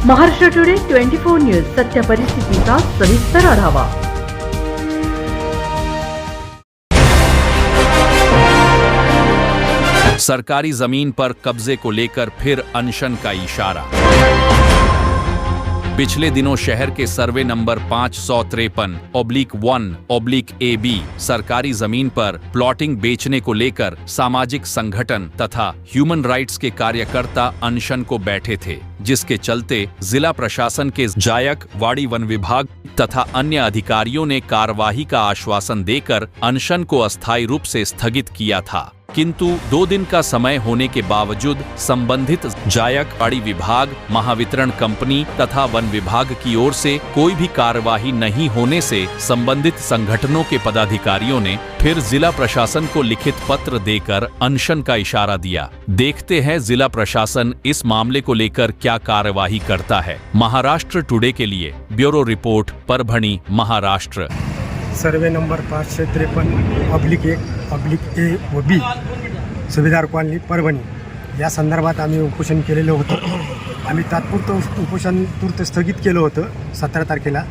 Maharashtra today 24 news सत्य परिस्थितीचा सविस्तर आढावा। सरकारी जमीन पर कब्जे को लेकर फिर अनशन का इशारा। पिछले दिनों शहर के सर्वे नंबर 553/1/AB सरकारी जमीन पर प्लॉटिंग बेचने को लेकर सामाजिक संगठन तथा ह्यूमन राइट्स के कार्यकर्ता अनशन को बैठे थे, जिसके चलते जिला प्रशासन के जायक, वाड़ी वन विभाग तथा अन्य अधिकारियों ने कार्यवाही का आश्वासन देकर अनशन को अस्थायी रूप से स्थगित किया था। किंतु 2 दिन का समय होने के बावजूद संबंधित जायक, वाड़ी विभाग, महावितरण कंपनी तथा वन विभाग की ओर से कोई भी कार्यवाही नहीं होने से संबंधित संगठनों के पदाधिकारियों ने फिर जिला प्रशासन को लिखित पत्र देकर अनशन का इशारा दिया। देखते हैं जिला प्रशासन इस मामले को लेकर क्या कार्यवाही करता है। महाराष्ट्र टुडे के लिए bureau report, Parbhani, Maharashtra. Survey number 553/1/A व B सुभेदार कॉलनी, परभणी या संदर्भात आम्ही उपोषण केलेलं होतं। आम्ही तात्पुरतं उपोषण तूर्त स्थगित केलं होतं 17 तारखेला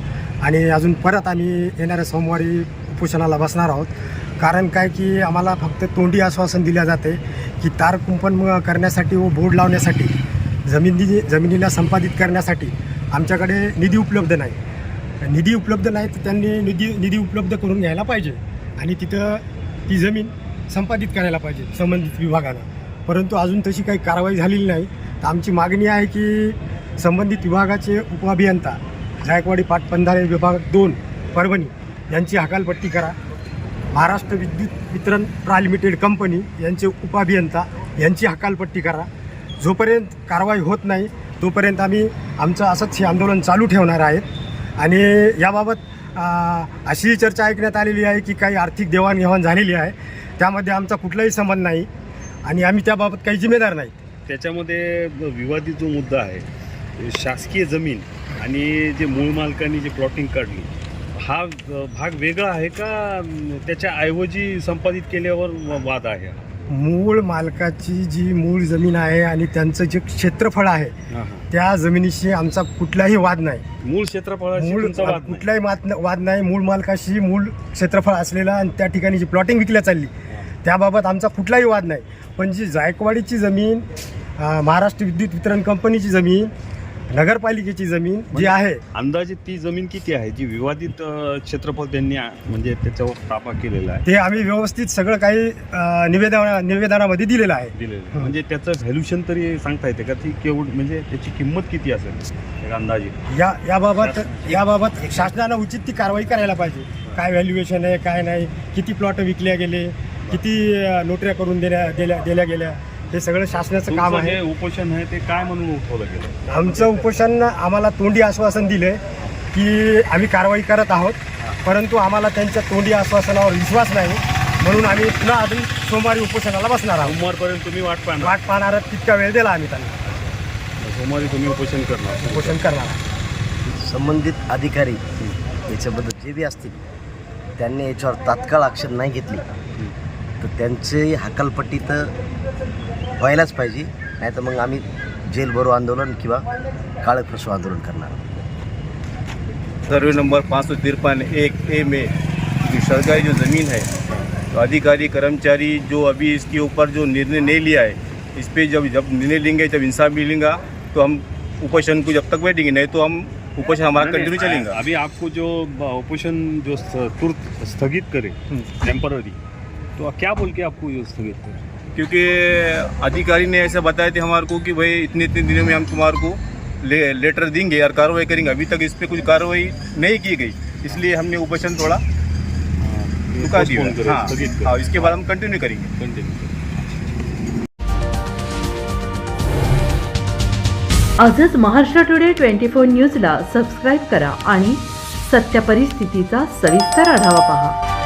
आणि अजून परत आम्ही येणाऱ्या सोमवारी उपोषणाला बसणार आहोत। कारण काय की आम्हाला फक्त तोंडी आश्वासन दिले जाते की तार कुंपण करण्यासाठी व बोर्ड लावण्यासाठी जमिनीला संपादित करण्यासाठी आमच्याकडे निधी उपलब्ध नाही तर त्यांनी निधी उपलब्ध करून घ्यायला पाहिजे आणि तिथं ती जमीन संपादित करायला पाहिजे संबंधित विभागानं। परंतु अजून तशी काही कारवाई झालेली नाही। तर आमची मागणी आहे की संबंधित विभागाचे उपअभियंता जायकवाडी पाटबंधारे विभाग 2 परभणी यांची हकालपट्टी करा। महाराष्ट्र विद्युत वितरण लिमिटेड कंपनी यांचे उपअभियंता यांची हकालपट्टी करा। जोपर्यंत कारवाई होत नाही तोपर्यंत आम्ही आमचं असंच हे आंदोलन चालू ठेवणार आहेत। आणि याबाबत अशी चर्चा ऐकण्यात आलेली आहे की काही आर्थिक देवाणघेवाण झालेली आहे, त्यामध्ये आमचा कुठलाही संबंध नाही आणि आम्ही त्याबाबत काही जिम्मेदार नाही। त्याच्यामध्ये विवादित जो मुद्दा आहे शासकीय जमीन आणि जे मूळ मालकांनी जे प्लॉटिंग काढली, हा भाग वेगळा आहे का त्याच्याऐवजी संपादित केल्यावर वाद आहे? मूळ मालकाची जी मूळ जमीन आहे आणि त्यांचं जे क्षेत्रफळ आहे त्या जमिनीशी आमचा कुठलाही वाद नाही। मूळ क्षेत्रफळाशी कुठलाही वाद नाही। मूळ मालकाशी मूळ क्षेत्रफळ असलेला आणि त्या ठिकाणी जी प्लॉटिंग विकल्या चालली त्याबाबत आमचा कुठलाही वाद नाही। पण जी जायकवाडीची जमीन, महाराष्ट्र विद्युत वितरण कंपनीची जमीन, नगरपालिकेची जमीन जी आहे, अंदाजे ती जमीन किती आहे जी विवादित क्षेत्रफळ त्यांनी म्हणजे त्याच्यावर ताबा केलेला आहे? ते आम्ही व्यवस्थित सगळं काही निवेदनामध्ये दिलेलं आहे। म्हणजे त्याचं व्हॅल्युएशन तरी सांगता येते का? ती केवढ म्हणजे त्याची किंमत किती असेल एक अंदाजे? याबाबत शासनानं उचित ती कारवाई करायला पाहिजे। काय व्हॅल्युएशन आहे, काय नाही, किती प्लॉट विकल्या गेले, किती नोटऱ्या करून दिल्या गेल्या, हे सगळं शासनाचं काम आहे। हे उपोषण आहे ते काय म्हणून उठवलं गेलं? आमचं उपोषण आम्हाला तोंडी आश्वासन दिलं की आम्ही कारवाई करत आहोत, परंतु आम्हाला त्यांच्या तोंडी आश्वासनावर विश्वास नाही, म्हणून आम्ही पुन्हा अजून सोमवारी उपोषणाला बसणार आहोत। सोमवारपर्यंत तुम्ही वाट पाहणार आहात, तितका वेळ दिला आम्ही त्यांना। सोमवारी तुम्ही उपोषण करणार? संबंधित अधिकारी याच्याबद्दल जे बी असतील त्यांनी याच्यावर तात्काळ ॲक्शन नाही घेतली तर त्यांची हकालपट्टी तर व्हायलाच पाहिजे, नाही तर मग आम्ही जेल भरो आंदोलन किंवा काळे फसवा आंदोलन करणार। सर्वे नंबर 553/1A में जो सरकारी जो ज़मीन है, तो अधिकारी कर्मचारी जो अभी इसके ऊपर जो निर्णय नहीं लिया है, इस पर जब निर्णय लेंगे, जब इंसाफ मिलेगा तो हम उपोषण को जब तक बैठेंगे, नहीं तो हम उपोषण हमारा कंटिन्यू चलेगा। अभी आपको जो उपोषण जो तुरंत स्थगित करे टेम्पररी, तो क्या बोल के आपको ये स्थगित करे? क्योंकि अधिकारी ने ऐसा बताया थे हमारे को कि भाई इतने दिनों में हम तुम्हारे को लेटर देंगे और कार्रवाई करेंगे। अभी तक इस पर कुछ कार्रवाई नहीं की गई, इसलिए हमने उपोषण थोड़ा रुका दिया। हाँ, इसके बाद हम कंटिन्यू करेंगे। आजच महाराष्ट्र टुडे 24 न्यूजला सबस्क्राईब करा आणि सत्य परिस्थितीचा सविस्तर आढावा पहा।